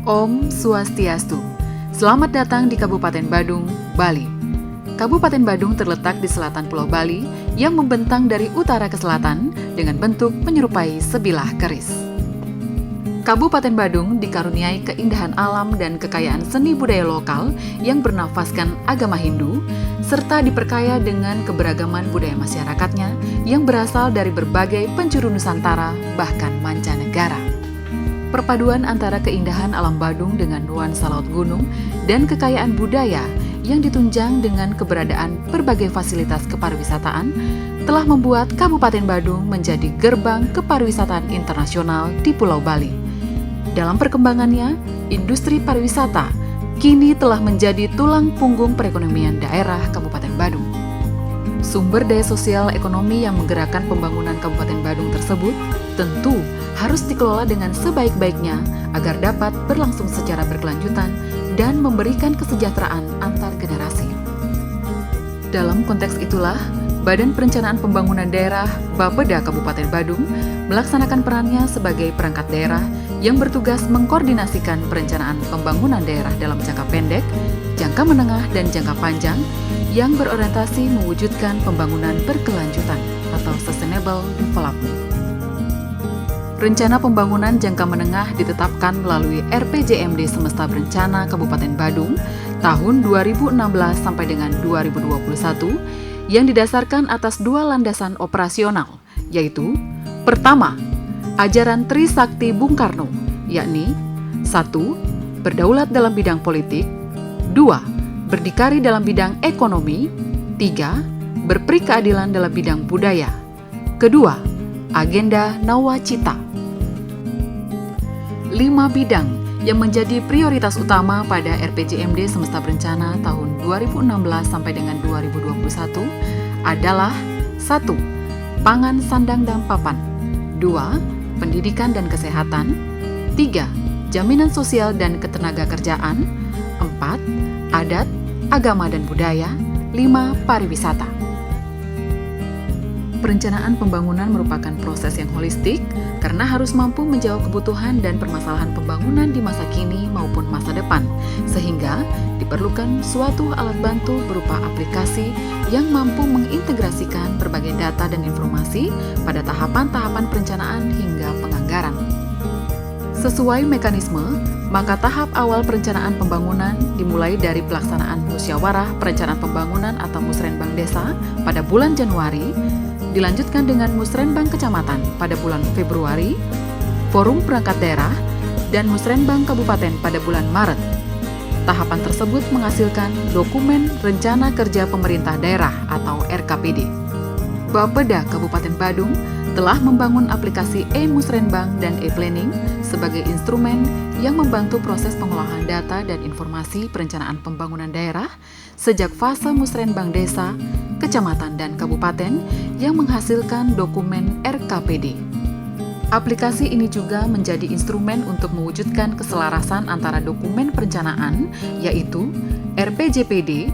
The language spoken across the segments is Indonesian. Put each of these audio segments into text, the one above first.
Om Swastiastu. Selamat datang di Kabupaten Badung, Bali. Kabupaten Badung terletak di selatan Pulau Bali yang membentang dari utara ke selatan dengan bentuk menyerupai sebilah keris. Kabupaten Badung dikaruniai keindahan alam dan kekayaan seni budaya lokal yang bernafaskan agama Hindu, serta diperkaya dengan keberagaman budaya masyarakatnya yang berasal dari berbagai penjuru Nusantara bahkan mancanegara. Perpaduan antara keindahan alam Badung dengan nuansa laut gunung dan kekayaan budaya yang ditunjang dengan keberadaan berbagai fasilitas kepariwisataan telah membuat Kabupaten Badung menjadi gerbang kepariwisataan internasional di Pulau Bali. Dalam perkembangannya, industri pariwisata kini telah menjadi tulang punggung perekonomian daerah Kabupaten Badung. Sumber daya sosial ekonomi yang menggerakkan pembangunan Kabupaten Badung tersebut tentu harus dikelola dengan sebaik-baiknya agar dapat berlangsung secara berkelanjutan dan memberikan kesejahteraan antar generasi. Dalam konteks itulah, Badan Perencanaan Pembangunan Daerah Bapeda Kabupaten Badung melaksanakan perannya sebagai perangkat daerah yang bertugas mengkoordinasikan perencanaan pembangunan daerah dalam jangka pendek, jangka menengah, dan jangka panjang yang berorientasi mewujudkan pembangunan berkelanjutan atau Sustainable Development. Rencana pembangunan jangka menengah ditetapkan melalui RPJMD Semesta Berencana Kabupaten Badung tahun 2016 sampai dengan 2021 yang didasarkan atas dua landasan operasional, yaitu pertama, ajaran Trisakti Bung Karno, yakni 1. Berdaulat dalam bidang politik, 2. Berdikari dalam bidang ekonomi, 3. Berperi keadilan dalam bidang budaya, kedua, agenda Nawacita. 5 bidang yang menjadi prioritas utama pada RPJMD Semesta Berencana tahun 2016 sampai dengan 2021 adalah 1. Pangan, sandang, dan papan, 2. Pendidikan dan kesehatan, 3. Jaminan sosial dan ketenagakerjaan, 4. Adat, agama dan budaya, 5. Pariwisata. Perencanaan pembangunan merupakan proses yang holistik karena harus mampu menjawab kebutuhan dan permasalahan pembangunan di masa kini maupun masa depan, sehingga diperlukan suatu alat bantu berupa aplikasi yang mampu mengintegrasikan berbagai data dan informasi pada tahapan-tahapan perencanaan hingga penganggaran. Sesuai mekanisme, maka tahap awal perencanaan pembangunan dimulai dari pelaksanaan musyawarah perencanaan pembangunan atau musrenbang desa pada bulan Januari, dilanjutkan dengan musrenbang kecamatan pada bulan Februari, forum perangkat daerah, dan musrenbang kabupaten pada bulan Maret. Tahapan tersebut menghasilkan dokumen Rencana Kerja Pemerintah Daerah atau RKPD. Bapeda Kabupaten Badung telah membangun aplikasi e-musrenbang dan e-planning sebagai instrumen yang membantu proses pengolahan data dan informasi perencanaan pembangunan daerah sejak fase musrenbang desa, kecamatan, dan kabupaten yang menghasilkan dokumen RKPD. Aplikasi ini juga menjadi instrumen untuk mewujudkan keselarasan antara dokumen perencanaan, yaitu RPJPD,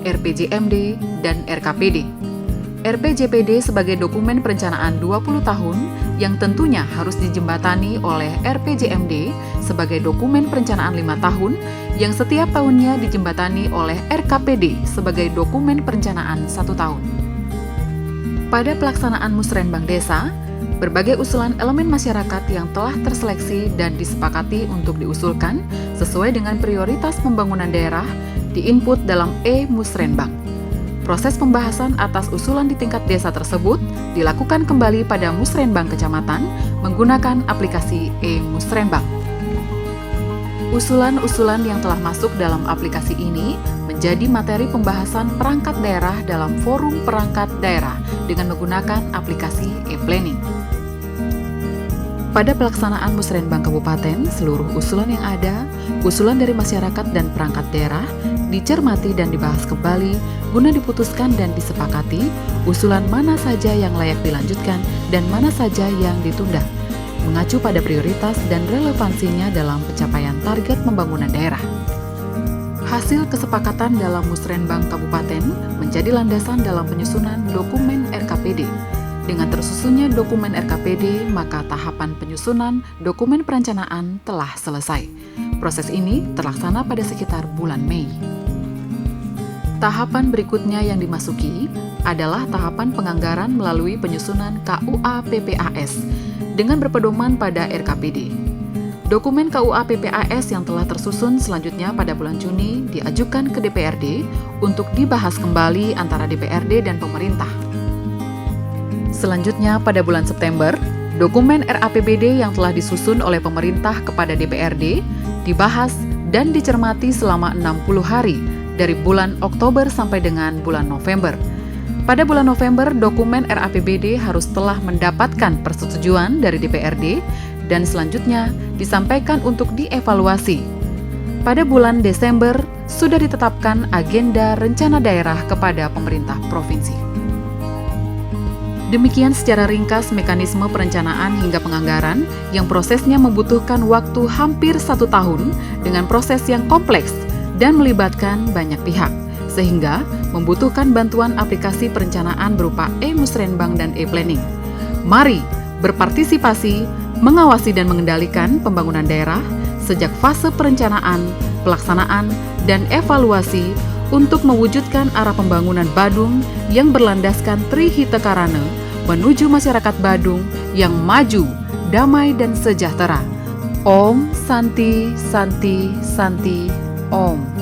RPJMD, dan RKPD. RPJPD sebagai dokumen perencanaan 20 tahun yang tentunya harus dijembatani oleh RPJMD sebagai dokumen perencanaan 5 tahun yang setiap tahunnya dijembatani oleh RKPD sebagai dokumen perencanaan 1 tahun. Pada pelaksanaan musrenbang desa, berbagai usulan elemen masyarakat yang telah terseleksi dan disepakati untuk diusulkan sesuai dengan prioritas pembangunan daerah diinput dalam e-musrenbang. Proses pembahasan atas usulan di tingkat desa tersebut dilakukan kembali pada musrenbang kecamatan menggunakan aplikasi e-musrenbang. Usulan-usulan yang telah masuk dalam aplikasi ini menjadi materi pembahasan perangkat daerah dalam forum perangkat daerah dengan menggunakan aplikasi e-planning. Pada pelaksanaan musrenbang kabupaten, seluruh usulan yang ada, usulan dari masyarakat dan perangkat daerah, dicermati dan dibahas kembali guna diputuskan dan disepakati usulan mana saja yang layak dilanjutkan dan mana saja yang ditunda, mengacu pada prioritas dan relevansinya dalam pencapaian target pembangunan daerah. Hasil kesepakatan dalam musrenbang kabupaten menjadi landasan dalam penyusunan dokumen RKPD. Dengan tersusunnya dokumen RKPD, maka tahapan penyusunan dokumen perencanaan telah selesai. Proses ini terlaksana pada sekitar bulan Mei. Tahapan berikutnya yang dimasuki adalah tahapan penganggaran melalui penyusunan KUA PPAS dengan berpedoman pada RKPD. Dokumen KUA PPAS yang telah tersusun selanjutnya pada bulan Juni diajukan ke DPRD untuk dibahas kembali antara DPRD dan pemerintah. Selanjutnya pada bulan September, dokumen RAPBD yang telah disusun oleh pemerintah kepada DPRD dibahas dan dicermati selama 60 hari dari bulan Oktober sampai dengan bulan November. Pada bulan November, dokumen RAPBD harus telah mendapatkan persetujuan dari DPRD dan selanjutnya disampaikan untuk dievaluasi. Pada bulan Desember, sudah ditetapkan agenda rencana daerah kepada pemerintah provinsi. Demikian secara ringkas mekanisme perencanaan hingga penganggaran yang prosesnya membutuhkan waktu hampir 1 tahun dengan proses yang kompleks dan melibatkan banyak pihak, sehingga membutuhkan bantuan aplikasi perencanaan berupa e-Musrenbang dan e-Planning. Mari berpartisipasi, mengawasi dan mengendalikan pembangunan daerah sejak fase perencanaan, pelaksanaan, dan evaluasi untuk mewujudkan arah pembangunan Badung yang berlandaskan Trihita Karana menuju masyarakat Badung yang maju, damai, dan sejahtera. Om Santi Santi Santi Om.